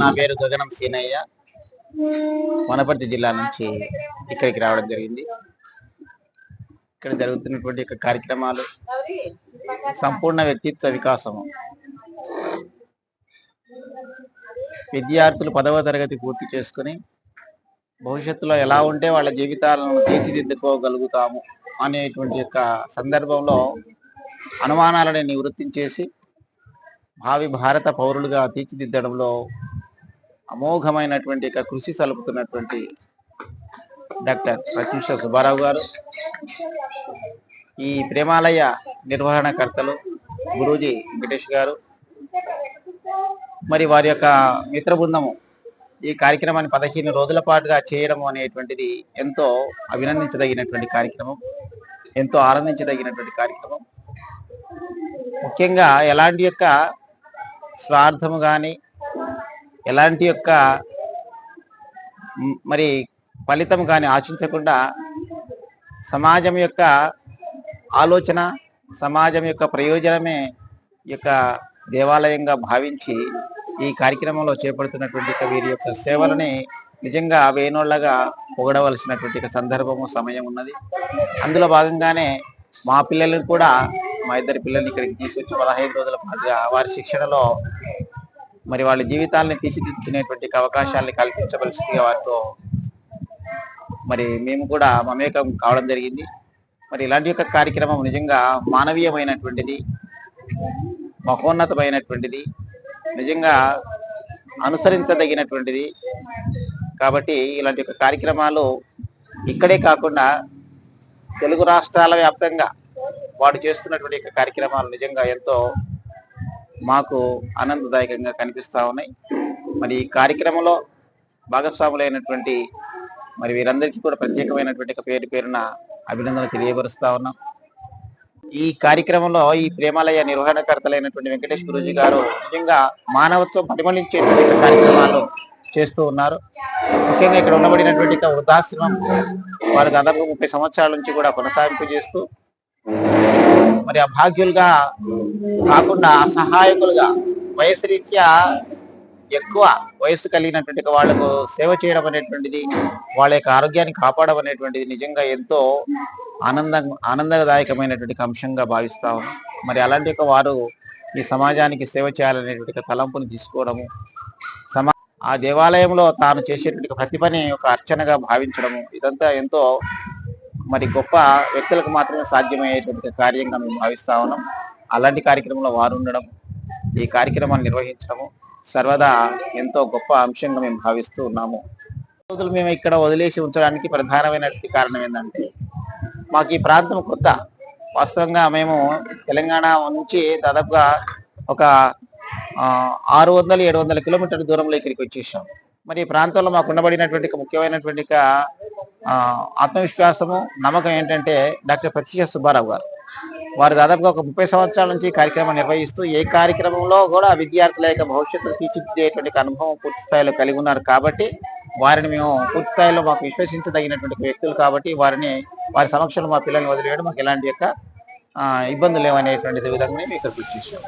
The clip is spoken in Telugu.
నా పేరు గగనం సీనయ్య. వనపర్తి జిల్లా నుంచి ఇక్కడికి రావడం జరిగింది. ఇక్కడ జరుగుతున్నటువంటి కార్యక్రమాలు సంపూర్ణ వ్యక్తిత్వ వికాసము. విద్యార్థులు 10వ తరగతి పూర్తి చేసుకుని భవిష్యత్తులో ఎలా ఉంటే వాళ్ళ జీవితాలను తీర్చిదిద్దుకోగలుగుతాము అనేటువంటి సందర్భంలో అనుమానాలని నివృత్తి చేసి భావి భారత పౌరులుగా తీర్చిదిద్దడంలో అమోఘమైనటువంటి కృషి సలుపుతున్నటువంటి డాక్టర్ ప్రత్యూష సుబ్బారావు గారు, ఈ ప్రేమాలయ నిర్వహణకర్తలు గురూజీ వెంకటేష్ గారు, మరి వారి యొక్క మిత్ర బృందము ఈ కార్యక్రమాన్ని 15 రోజుల పాటుగా చేయడం అనేటువంటిది ఎంతో అభినందించదగినటువంటి కార్యక్రమం, ఎంతో ఆనందించదగినటువంటి కార్యక్రమం. ముఖ్యంగా ఎలాంటి యొక్క స్వార్థము కానీ ఎలాంటి యొక్క మరి ఫలితం కానీ ఆశించకుండా సమాజం యొక్క ఆలోచన, సమాజం యొక్క ప్రయోజనమే ఈ యొక్క దేవాలయంగా భావించి ఈ కార్యక్రమంలో చేపడుతున్నటువంటి వీరి యొక్క సేవలని నిజంగా వేణోళ్ళగా పొగడవలసినటువంటి సందర్భము, సమయం ఉన్నది. అందులో భాగంగానే మా పిల్లలను కూడా, మా ఇద్దరి పిల్లల్ని ఇక్కడికి తీసుకొచ్చి 15 రోజుల పాటుగా వారి శిక్షణలో మరి వాళ్ళ జీవితాలని తీర్చిదిద్దుకునేటువంటి అవకాశాలని కల్పించవలసిందిగా వారితో మరి మేము కూడా మమేకం కావడం జరిగింది. మరి ఇలాంటి యొక్క కార్యక్రమం నిజంగా మానవీయమైనటువంటిది, మహోన్నతమైనటువంటిది, నిజంగా అనుసరించదగినటువంటిది. కాబట్టి ఇలాంటి యొక్క కార్యక్రమాలు ఇక్కడే కాకుండా తెలుగు రాష్ట్రాల వ్యాప్తంగా వాడు చేస్తున్నటువంటి కార్యక్రమాలు నిజంగా ఎంతో మాకు ఆనందదాయకంగా కనిపిస్తూ ఉన్నాయి. మరి ఈ కార్యక్రమంలో భాగస్వాములైనటువంటి మరి వీరందరికీ కూడా ప్రత్యేకమైనటువంటి పేరు పేరున అభినందనలు తెలియపరుస్తా ఉన్నాం. ఈ కార్యక్రమంలో ఈ ప్రేమాలయ నిర్వహణకర్తలైనటువంటి వెంకటేష్ గురూజీ గారు నిజంగా మానవత్వం పరిమళించేటువంటి కార్యక్రమాలు చేస్తూ ఉన్నారు. ముఖ్యంగా ఇక్కడ ఉండబడినటువంటి వృద్ధాశ్రమం వారు దాదాపు 30 సంవత్సరాల నుంచి కూడా కొనసాగింపు చేస్తూ మరి అభాగ్యులుగా కాకుండా అసహాయకులుగా వయసు రీత్యా ఎక్కువ వయసు కలిగినటువంటి వాళ్లకు సేవ చేయడం అనేటువంటిది, వాళ్ళ యొక్క ఆరోగ్యాన్ని కాపాడడం అనేటువంటిది నిజంగా ఎంతో ఆనందదాయకమైనటువంటి అంశంగా భావిస్తా ఉన్నాం. మరి అలాంటి వారు ఈ సమాజానికి సేవ చేయాలనేటువంటి తలంపుని తీసుకోవడము, ఆ దేవాలయంలో తాను చేసేటువంటి ప్రతి పని ఒక అర్చనగా భావించడము, ఇదంతా ఎంతో మరి గొప్ప వ్యక్తులకు మాత్రమే సాధ్యమయ్యేటువంటి కార్యంగా మేము భావిస్తా ఉన్నాం. అలాంటి కార్యక్రమంలో వారు ఉండడం, ఈ కార్యక్రమాన్ని నిర్వహించడము సర్వదా ఎంతో గొప్ప అంశంగా మేము భావిస్తూ ఉన్నాము. రోజులు మేము ఇక్కడ వదిలేసి ఉంచడానికి ప్రధానమైనటువంటి కారణం ఏంటంటే, మాకు ఈ ప్రాంతం కొత్త. వాస్తవంగా మేము తెలంగాణ నుంచి దాదాపుగా ఒక 600-700 కిలోమీటర్ల దూరంలో ఇక్కడికి వచ్చేసాం. మరి ఈ ప్రాంతంలో మాకు ఉండబడినటువంటి ముఖ్యమైనటువంటి ఆత్మవిశ్వాసము, నమ్మకం ఏంటంటే డాక్టర్ ప్రత్యూష సుబ్బారావు గారు, వారు దాదాపుగా ఒక 30 సంవత్సరాల నుంచి ఈ కార్యక్రమం నిర్వహిస్తూ ఏ కార్యక్రమంలో కూడా విద్యార్థుల యొక్క భవిష్యత్తును తీర్చిదిద్దేటువంటి అనుభవం పూర్తి స్థాయిలో కలిగి ఉన్నారు. కాబట్టి వారిని మేము పూర్తి స్థాయిలో మాకు విశ్వసించదగినటువంటి వ్యక్తులు కాబట్టి వారి సమక్షంలో మా పిల్లల్ని వదిలేయడం మాకు ఎలాంటి యొక్క ఇబ్బందులు లేవనేటువంటి విధంగా మేము ఇక్కడ కృషి చేశాం.